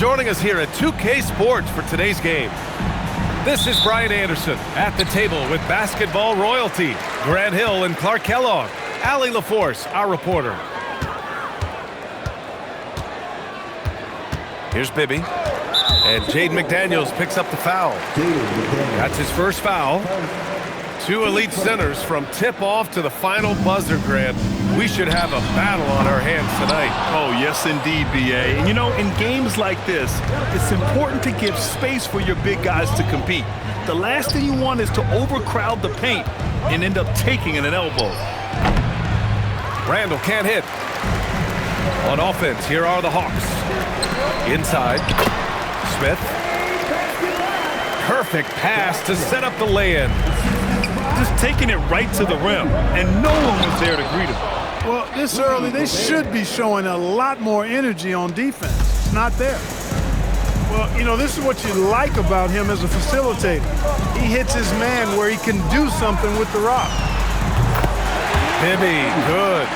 joining us here at 2K Sports for today's game. This is Brian Anderson at the table with basketball royalty. Grant Hill and Clark Kellogg. Allie LaForce, our reporter. Here's Bibby. And Jaden McDaniels picks up the foul. That's his first foul. Two elite centers from tip-off to the final buzzer, Grant. We should have a battle on our hands tonight. Oh, yes, indeed, B.A. And, you know, in games like this, it's important to give space for your big guys to compete. The last thing you want is to overcrowd the paint and end up taking an elbow. Randall can't hit. On offense, here are the Hawks. Inside, Smith. Perfect pass to set up the lay-in. Just taking it right to the rim, and no one was there to greet him. Well, this early, they should be showing a lot more energy on defense. It's not there. Well, you know, this is what you like about him as a facilitator. He hits his man where he can do something with the rock. Bibby, good.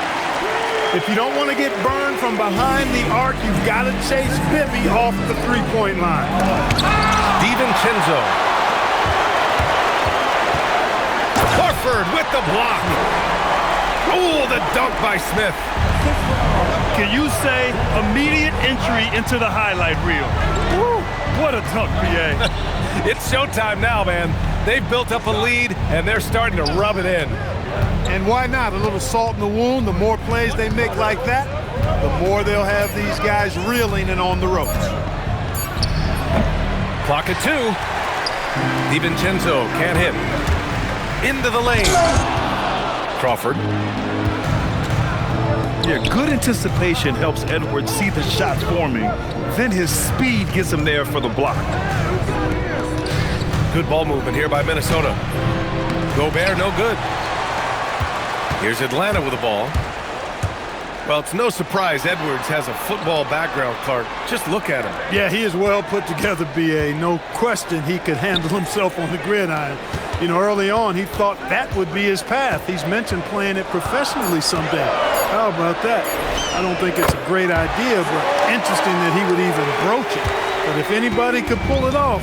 If you don't want to get burned from behind the arc, you've got to chase Bibby off the three-point line. DiVincenzo. Horford with the block. Oh, the dunk by Smith. Can you say immediate entry into the highlight reel? Woo, what a dunk, B.A. It's showtime now, man. They've built up a lead, and they're starting to rub it in. And why not? A little salt in the wound. The more plays they make like that, the more they'll have these guys reeling and on the ropes. Clock at 2. DiVincenzo can't hit. Into the lane. Crawford. Yeah, good anticipation helps Edwards see the shots forming. Then his speed gets him there for the block. Good ball movement here by Minnesota. Gobert, no good. Here's Atlanta with the ball. Well, it's no surprise Edwards has a football background, Clark. Just look at him. Yeah, he is well put together, B.A. No question he could handle himself on the gridiron. You know, early on, he thought that would be his path. He's mentioned playing it professionally someday. How about that? I don't think it's a great idea, but interesting that he would even broach it. But if anybody could pull it off,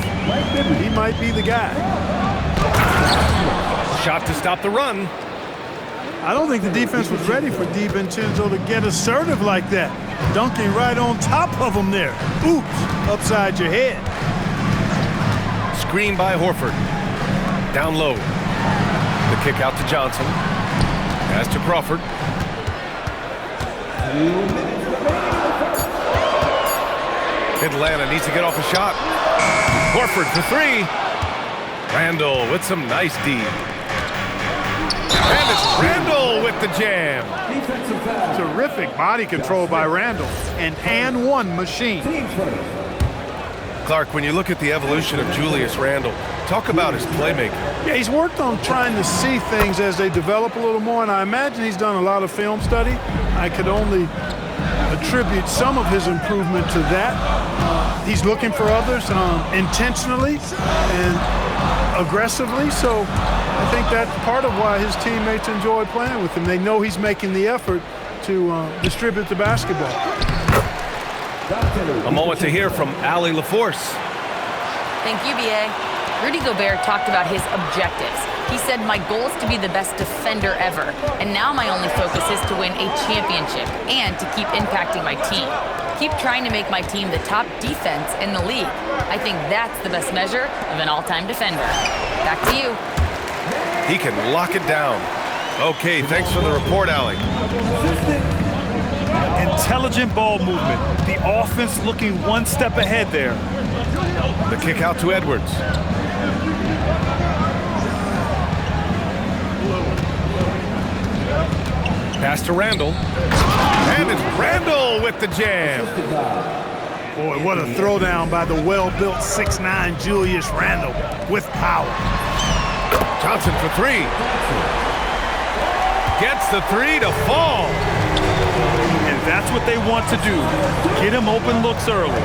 he might be the guy. Shot to stop the run. I don't think the defense was ready for DiVincenzo to get assertive like that. Dunking right on top of him there. Oops, upside your head. Screen by Horford. Down low. The kick out to Johnson. Pass to Crawford. Atlanta needs to get off a shot. Horford for 3. Randall with some nice D. And it's Randall with the jam. Terrific body control by Randall. An one machine. Clark, when you look at the evolution of Julius Randall, talk about his playmaking. Yeah, he's worked on trying to see things as they develop a little more, and I imagine he's done a lot of film study. I could only attribute some of his improvement to that. He's looking for others intentionally and aggressively, so I think that's part of why his teammates enjoy playing with him. They know he's making the effort to distribute the basketball. A moment to hear from Allie LaForce. Thank you, B.A. Rudy Gobert talked about his objectives. He said, my goal is to be the best defender ever, and now my only focus is to win a championship and to keep impacting my team. Keep trying to make my team the top defense in the league. I think that's the best measure of an all-time defender. Back to you. He can lock it down. Okay, thanks for the report, Allie. Intelligent ball movement. The offense looking one step ahead there. The kick out to Edwards. Pass to Randall. And it's Randall with the jam. Boy, what a throwdown by the well-built 6'9" Julius Randall with power. Johnson for 3. Gets the 3 to fall. And that's what they want to do. Get him open looks early.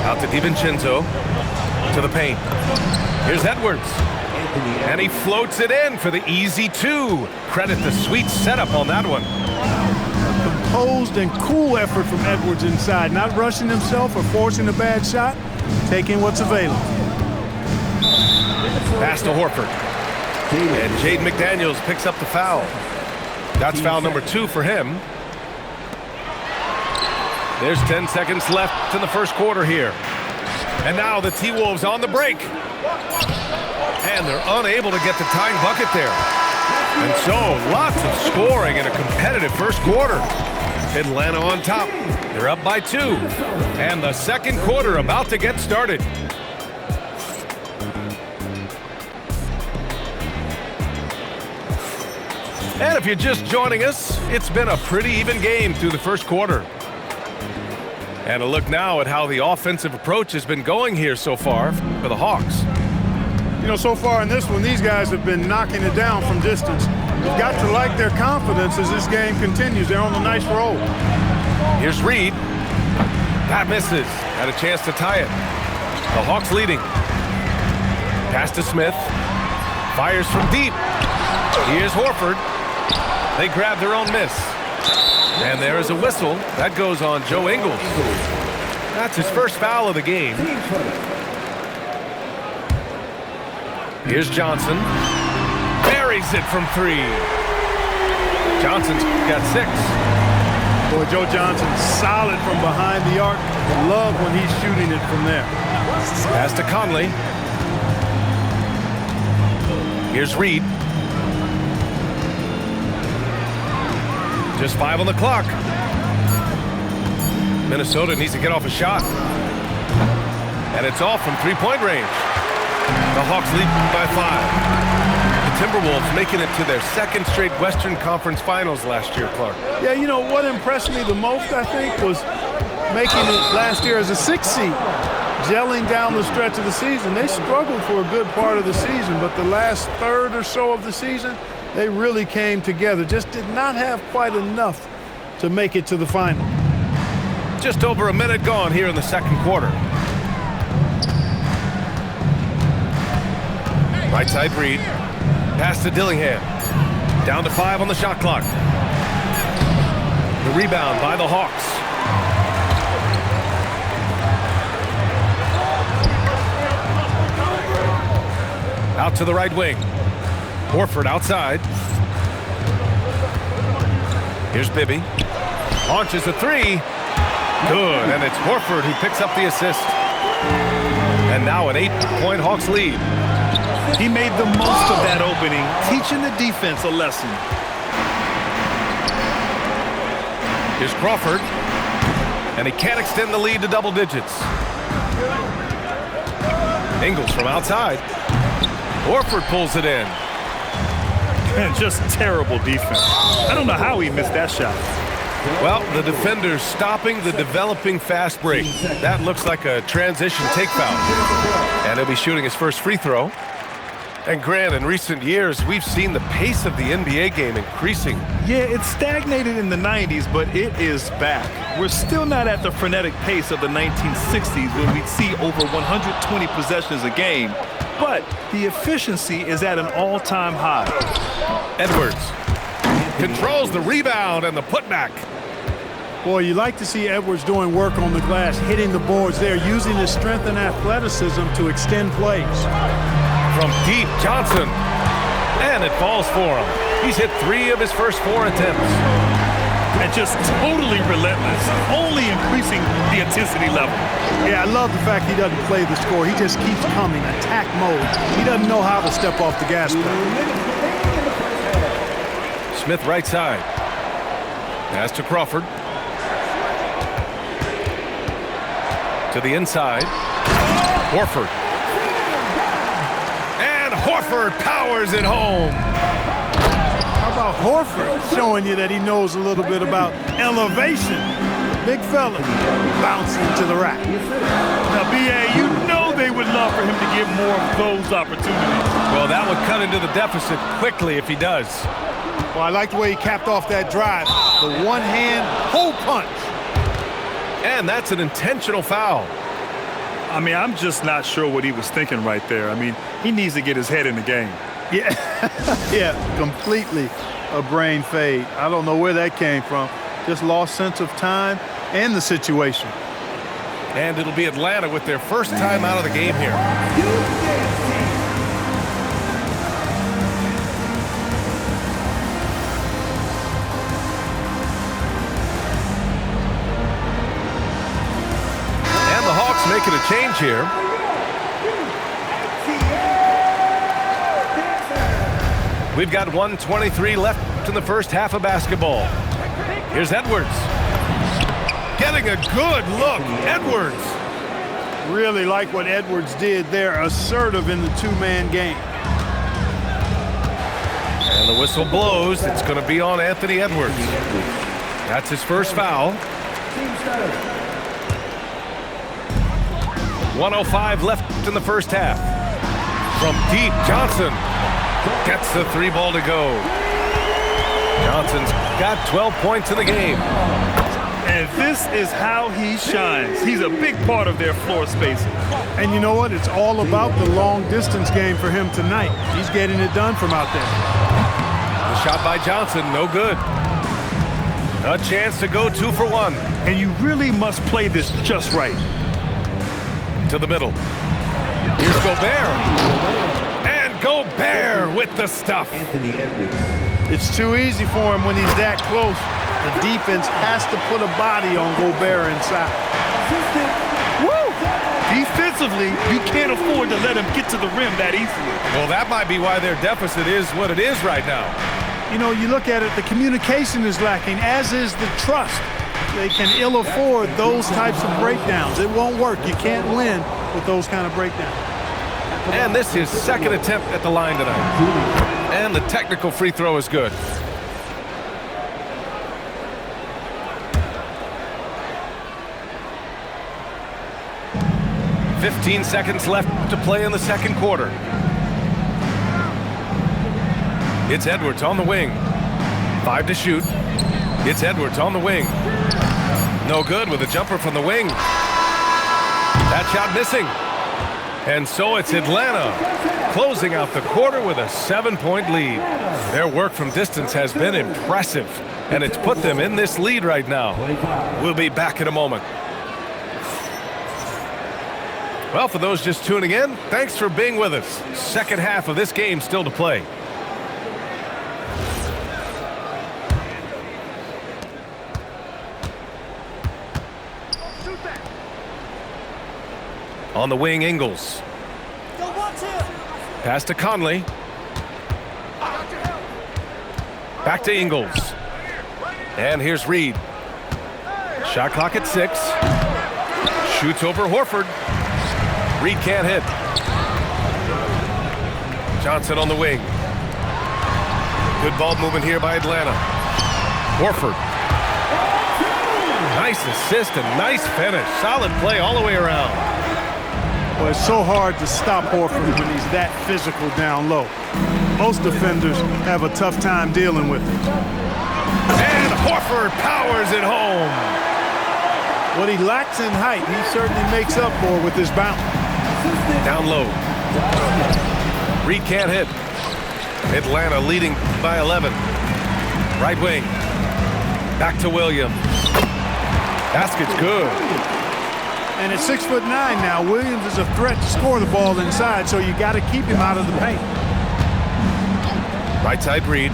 Out to DiVincenzo. To the paint. Here's Edwards. And he floats it in for the easy 2. Credit the sweet setup on that one. composed and cool effort from Edwards inside, not rushing himself or forcing a bad shot, taking what's available. Pass to Horford. And Jaden McDaniels picks up the foul. That's foul number 2 for him. There's 10 seconds left in the first quarter here. And now the T-Wolves on the break. And they're unable to get the tying bucket there. And so, lots of scoring in a competitive first quarter. Atlanta on top. They're up by 2. And the second quarter about to get started. And if you're just joining us, it's been a pretty even game through the first quarter. And a look now at how the offensive approach has been going here so far for the Hawks. You know, so far in this one, these guys have been knocking it down from distance. You've got to like their confidence as this game continues. They're on a nice roll. Here's Reed. That misses. Had a chance to tie it. The Hawks leading. Pass to Smith. Fires from deep. Here's Horford. They grab their own miss. And there is a whistle. That goes on Joe Ingles. That's his first foul of the game. Here's Johnson. Buries it from 3. Johnson's got 6. Boy, Joe Johnson's solid from behind the arc. Love when he's shooting it from there. Pass to Conley. Here's Reed. Just 5 on the clock. Minnesota needs to get off a shot. And it's off from 3-point range. The Hawks lead by 5. The Timberwolves making it to their second straight Western Conference Finals last year, Clark. Yeah, you know, what impressed me the most, I think, was making it last year as a 6th seed. Gelling down the stretch of the season. They struggled for a good part of the season, but the last third or so of the season, they really came together. Just did not have quite enough to make it to the final. Just over a minute gone here in the second quarter. Right side Reed. Pass to Dillingham. Down to 5 on the shot clock. The rebound by the Hawks. Out to the right wing. Horford outside. Here's Bibby. Launches a 3. Good, and it's Horford who picks up the assist. And now an 8-point Hawks lead. He made the most of that opening, teaching the defense a lesson. Here's Crawford. And he can't extend the lead to double digits. Ingles from outside. Horford pulls it in. And just terrible defense. I don't know how he missed that shot. Well, the defender's stopping the developing fast break. That looks like a transition take foul. And he'll be shooting his first free throw. And Grant, in recent years, we've seen the pace of the NBA game increasing. Yeah, it stagnated in the 90s, but it is back. We're still not at the frenetic pace of the 1960s when we'd see over 120 possessions a game. But the efficiency is at an all-time high. Edwards controls the rebound and the putback. Boy, you like to see Edwards doing work on the glass, hitting the boards there, using his strength and athleticism to extend plays. From deep, Johnson. And it falls for him. He's hit 3 of his first 4 attempts. And just totally relentless, only increasing the intensity level. Yeah, I love the fact he doesn't play the score. He just keeps coming, attack mode. He doesn't know how to step off the gas pedal. Smith right side. Pass to Crawford. To the inside. Horford. And Horford powers it home. How about Horford showing you that he knows a little bit about elevation? Big fella bouncing to the rack. Now, B.A., you know they would love for him to get more of those opportunities. Well, that would cut into the deficit quickly if he does. Well, I like the way he capped off that drive. The one-hand hole punch. And that's an intentional foul. I mean, I'm just not sure what he was thinking right there. I mean, he needs to get his head in the game. Yeah, yeah, completely a brain fade. I don't know where that came from. just lost sense of time and the situation. And it'll be Atlanta with their first time out of the game here. And the Hawks making a change here. We've got 1:23 left in the first half of basketball. Here's Edwards. Getting a good look. Edwards. Really like what Edwards did there, assertive in the two-man game. And the whistle blows. It's going to be on Anthony Edwards. That's his first foul. 1:05 left in the first half. From deep, Johnson gets the three ball to go. Johnson's got 12 points in the game. And this is how he shines. He's a big part of their floor spacing. And you know what? It's all about the long-distance game for him tonight. He's getting it done from out there. The shot by Johnson, no good. A chance to go 2 for 1. And you really must play this just right. To the middle. Here's Gobert. And Gobert with the stuff. It's too easy for him when he's that close. The defense has to put a body on Gobert inside. Woo! Defensively, you can't afford to let him get to the rim that easily. Well, that might be why their deficit is what it is right now. You know, you look at it, the communication is lacking, as is the trust. They can ill afford those types of breakdowns. It won't work. You can't win with those kind of breakdowns. And this is second attempt at the line tonight. And the technical free throw is good. "15 seconds left to play in the second quarter. It's Edwards on the wing. 5 to shoot. It's Edwards on the wing. No good with a jumper from the wing. That shot missing. And so it's Atlanta closing out the quarter with a 7-point lead. Their work from distance has been impressive, and it's put them in this lead right now. We'll be back in a moment. Well, for those just tuning in, thanks for being with us. Second half of this game still to play. On the wing, Ingles. Pass to Conley. Back to Ingles. And here's Reed. Shot clock at 6. Shoots over Horford. Reed can't hit. Johnson on the wing. Good ball movement here by Atlanta. Horford. Nice assist and nice finish. Solid play all the way around. Well, it's so hard to stop Horford when he's that physical down low. Most defenders have a tough time dealing with him. And Horford powers it home. What he lacks in height, he certainly makes up for with his bounce. Down low. Reed can't hit. Atlanta leading by 11. Right wing. Back to Williams. Basket's good. And at 6'9" now, Williams is a threat to score the ball inside, so you got to keep him out of the paint. Right side Reed.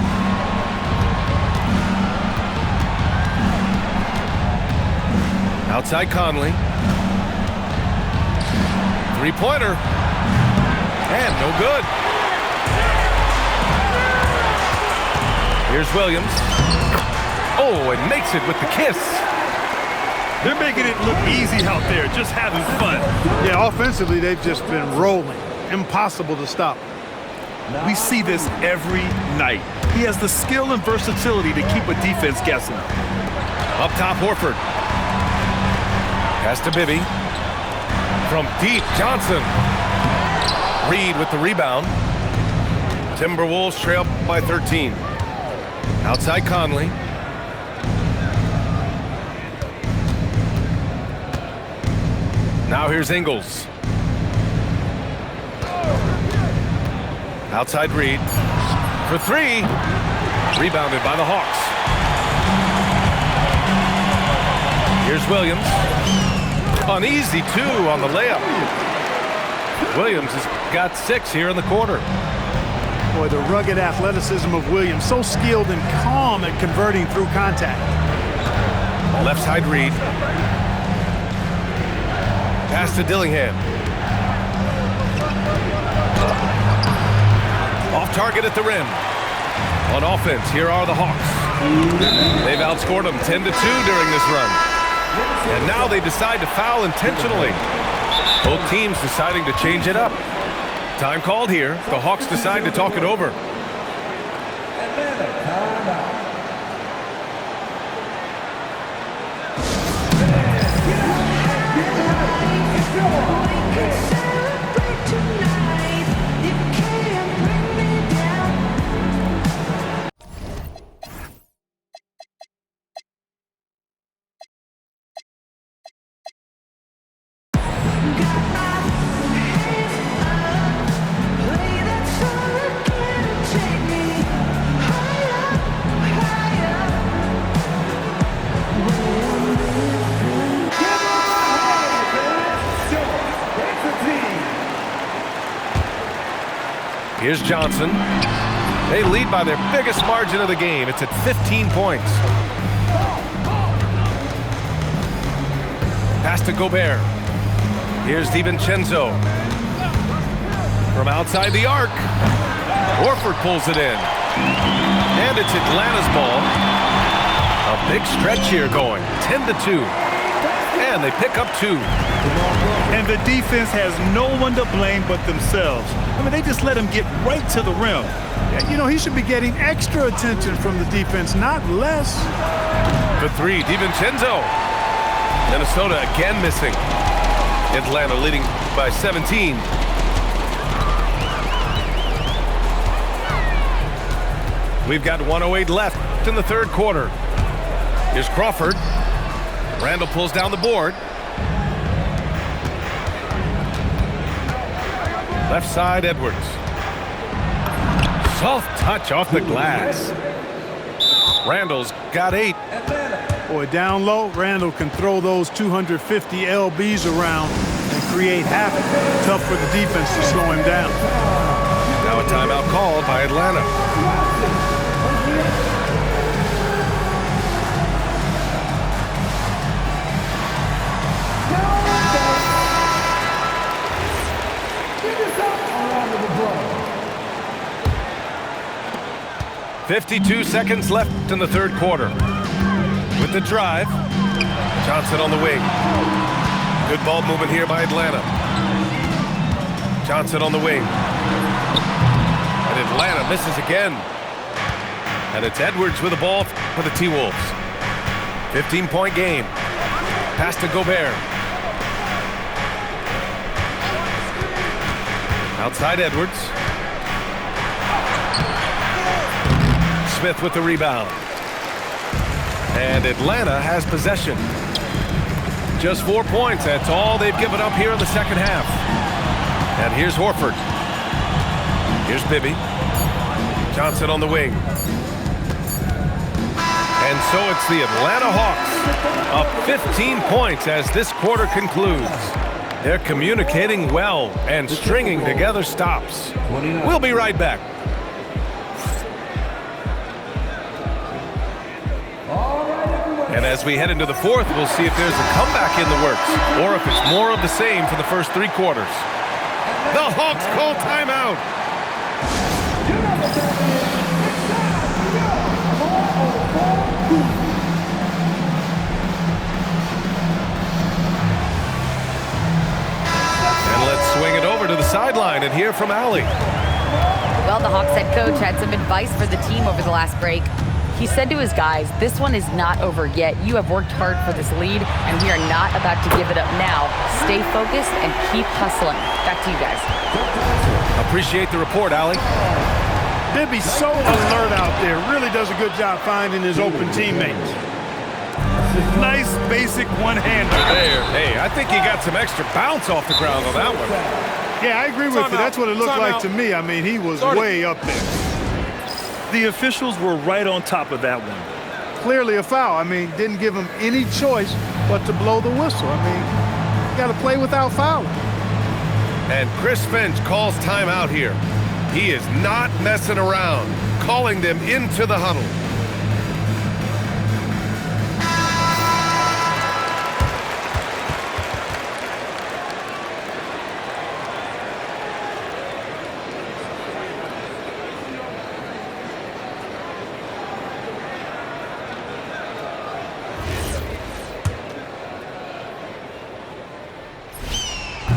Outside Conley. Three-pointer. And no good. Here's Williams. Oh, and makes it with the kiss. They're making it look easy out there, just having fun. Yeah, offensively, they've just been rolling. Impossible to stop. We see this every night. He has the skill and versatility to keep a defense guessing. Up top, Horford. Pass to Bibby. From deep, Johnson. Reed with the rebound. Timberwolves trail by 13. Outside Conley. Now here's Ingles. Outside Reed. For 3. Rebounded by the Hawks. Here's Williams. An easy 2 on the layup. Williams has got 6 here in the quarter. Boy, the rugged athleticism of Williams, so skilled and calm at converting through contact. Left side read. Pass to Dillingham. Off target at the rim. On offense, here are the Hawks. They've outscored them 10-2 during this run. And now they decide to foul intentionally. Both teams deciding to change it up. Time called here. The Hawks decide to talk it over. Here's Johnson. They lead by their biggest margin of the game. It's at 15 points. Pass to Gobert. Here's DiVincenzo. From outside the arc. Horford pulls it in. And it's Atlanta's ball. A big stretch here going. 10-2. And they pick up 2. And the defense has no one to blame but themselves. I mean, they just let him get right to the rim. Yeah, you know, he should be getting extra attention from the defense, not less. The 3, DiVincenzo. Minnesota again missing. Atlanta leading by 17. We've got 1:08 left in the third quarter. Here's Crawford. Randall pulls down the board. Left side, Edwards. Soft touch off the glass. Randall's got 8. Boy, down low, Randall can throw those 250 LBs around and create havoc. Tough for the defense to slow him down. Now a timeout called by Atlanta. .52 seconds left in the third quarter. With the drive, Johnson on the wing. Good ball movement here by Atlanta. Johnson on the wing. And Atlanta misses again. And it's Edwards with the ball for the T-Wolves. 15-point game. Pass to Gobert. Outside Edwards. Smith with the rebound. And Atlanta has possession. Just 4 points. That's all they've given up here in the second half. And here's Horford. Here's Bibby. Johnson on the wing. And so it's the Atlanta Hawks up 15 points as this quarter concludes. They're communicating well and stringing together stops. We'll be right back. And as we head into the fourth, we'll see if there's a comeback in the works or if it's more of the same for the first 3 quarters. The Hawks call timeout. And let's swing it over to the sideline and hear from Allie. Well, the Hawks head coach had some advice for the team over the last break. He said to his guys, this one is not over yet. You have worked hard for this lead, and we are not about to give it up now. Stay focused and keep hustling. Back to you guys. Appreciate the report, Allie. Bibby's so alert out there. Really does a good job finding his open teammates. Nice basic one-hander there. Hey, I think he got some extra bounce off the ground on that one. Yeah, I agree with you. That's what it looked like to me. I mean, he was way up there. The officials were right on top of that one. Clearly a foul. I mean, didn't give him any choice but to blow the whistle. I mean, you got to play without fouling. And Chris Finch calls timeout here. He is not messing around, calling them into the huddle.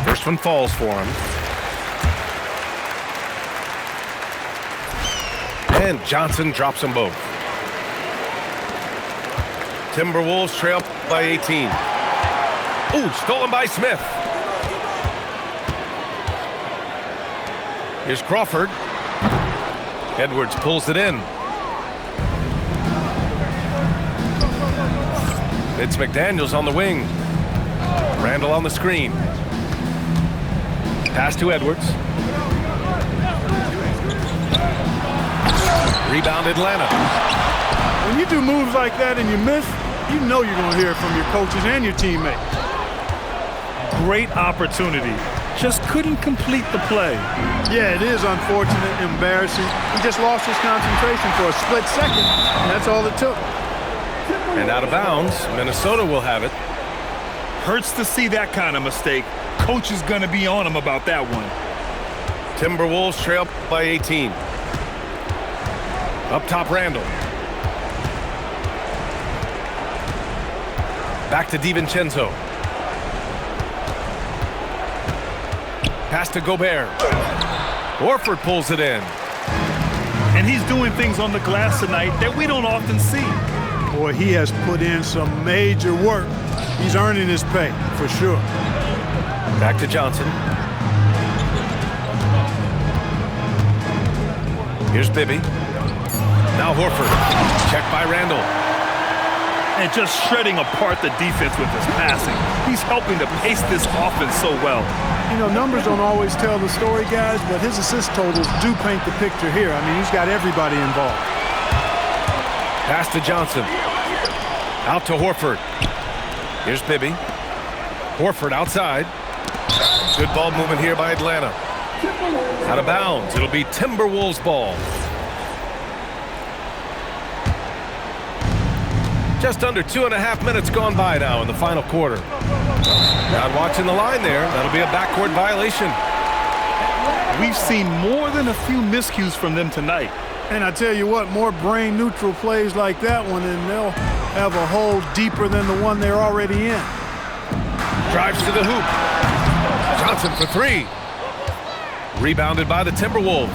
First one falls for him. And Johnson drops them both. Timberwolves trail by 18. Ooh, stolen by Smith. Here's Crawford. Edwards pulls it in. It's McDaniels on the wing. Randall on the screen. Pass to Edwards. Rebound Atlanta. When you do moves like that and you miss, you know you're going to hear it from your coaches and your teammates. Great opportunity. Just couldn't complete the play. Yeah, it is unfortunate, embarrassing. He just lost his concentration for a split second, and that's all it took. And out of bounds, Minnesota will have it. Hurts to see that kind of mistake. Coach is going to be on him about that one. Timberwolves trail by 18. Up top, Randall. Back to DiVincenzo. Pass to Gobert. Horford pulls it in. And he's doing things on the glass tonight that we don't often see. Boy, he has put in some major work. He's earning his pay, for sure. Back to Johnson. Here's Bibby. Now Horford. Checked by Randall. And just shredding apart the defense with his passing. He's helping to pace this offense so well. You know, numbers don't always tell the story, guys, but his assist totals do paint the picture here. I mean, he's got everybody involved. Pass to Johnson. Out to Horford. Here's Bibby. Horford outside. Good ball movement here by Atlanta. Out of bounds. It'll be Timberwolves ball. Just under 2.5 minutes gone by now in the final quarter. Not watching the line there. That'll be a backcourt violation. We've seen more than a few miscues from them tonight. And I tell you what, more brain-neutral plays like that one, and they'll have a hole deeper than the one they're already in. Drives to the hoop. Johnson for three. Rebounded by the Timberwolves.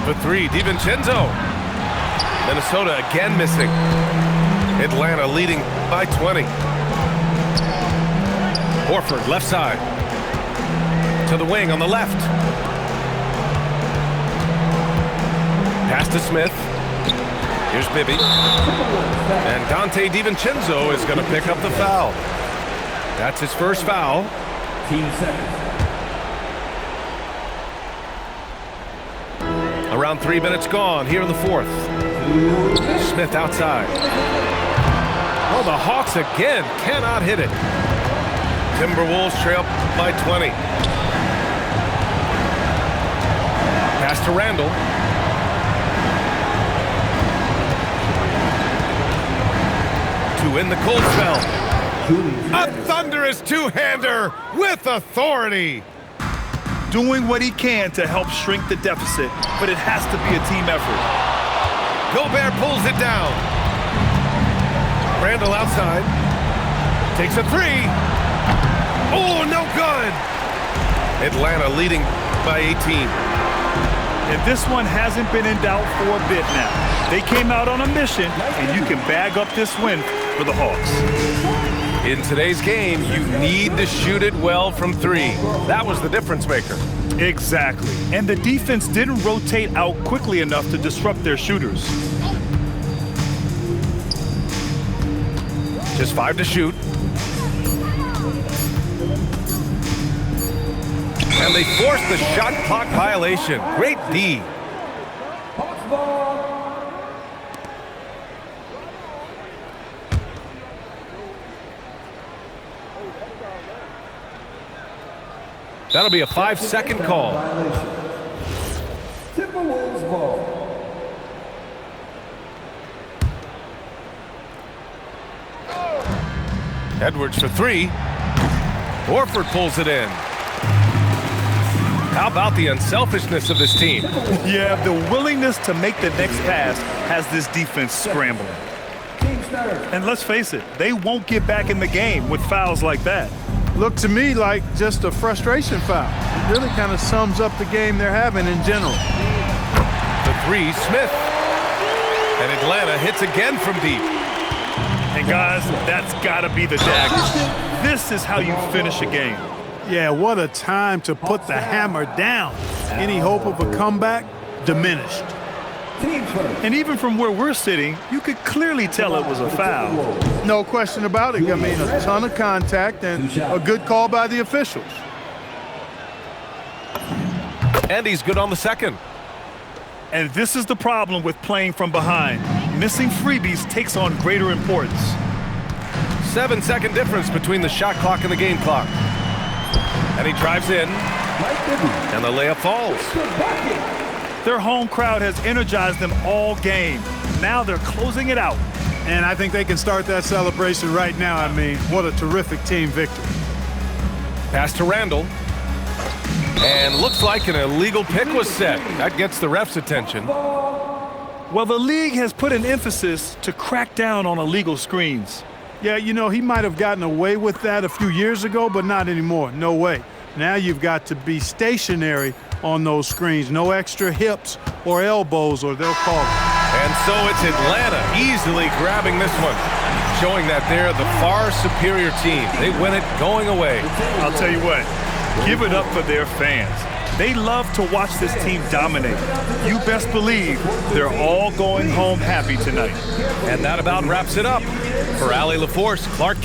For three, DiVincenzo. Minnesota again missing. Atlanta leading by 20. Horford left side. To the wing on the left. Pass to Smith. Here's Bibby. And Dante DiVincenzo is going to pick up the foul. That's his first foul. 15 seconds. Around 3 minutes gone here in the fourth. Smith outside. Oh, the Hawks again cannot hit it. Timberwolves trail by 20. Pass to Randall. To win the cold spell. A thunderous two-hander with authority. Doing what he can to help shrink the deficit, but it has to be a team effort. Gobert pulls it down. Randall outside. Takes a three. Oh, no good. Atlanta leading by 18. And this one hasn't been in doubt for a bit now. They came out on a mission, and you can bag up this win for the Hawks. In today's game, you need to shoot it well from three. That was the difference maker. Exactly. And the defense didn't rotate out quickly enough to disrupt their shooters. Just 5 to shoot. And they forced the shot clock violation. Great D. That'll be a 5-second call. Timberwolves ball. Edwards for three. Horford pulls it in. How about the unselfishness of this team? Yeah, the willingness to make the next pass has this defense scrambling. And let's face it, they won't get back in the game with fouls like that. Looked to me like just a frustration foul. It really kind of sums up the game they're having in general. The three, Smith. And Atlanta hits again from deep. And guys, that's got to be the dagger. This is how you finish a game. Yeah, what a time to put the hammer down. Any hope of a comeback? Diminished. And even from where we're sitting, you could clearly tell it was a foul. No question about it. I mean, a ton of contact and a good call by the officials. And he's good on the second. And this is the problem with playing from behind. Missing freebies takes on greater importance. 7-second difference between the shot clock and the game clock. And he drives in. And the layup falls. Their home crowd has energized them all game. Now they're closing it out. And I think they can start that celebration right now. I mean, what a terrific team victory. Pass to Randall. And looks like an illegal pick was set. That gets the ref's attention. Well, the league has put an emphasis to crack down on illegal screens. Yeah, you know, he might have gotten away with that a few years ago, but not anymore. No way. Now you've got to be stationary on those screens. No extra hips or elbows, or they'll call it. And so it's Atlanta easily grabbing this one, showing that they're the far superior team. They win it going away. I'll tell you what, give it up for their fans. They love to watch this team dominate. You best believe they're all going home happy tonight. And that about wraps it up. For Allie LaForce, Clark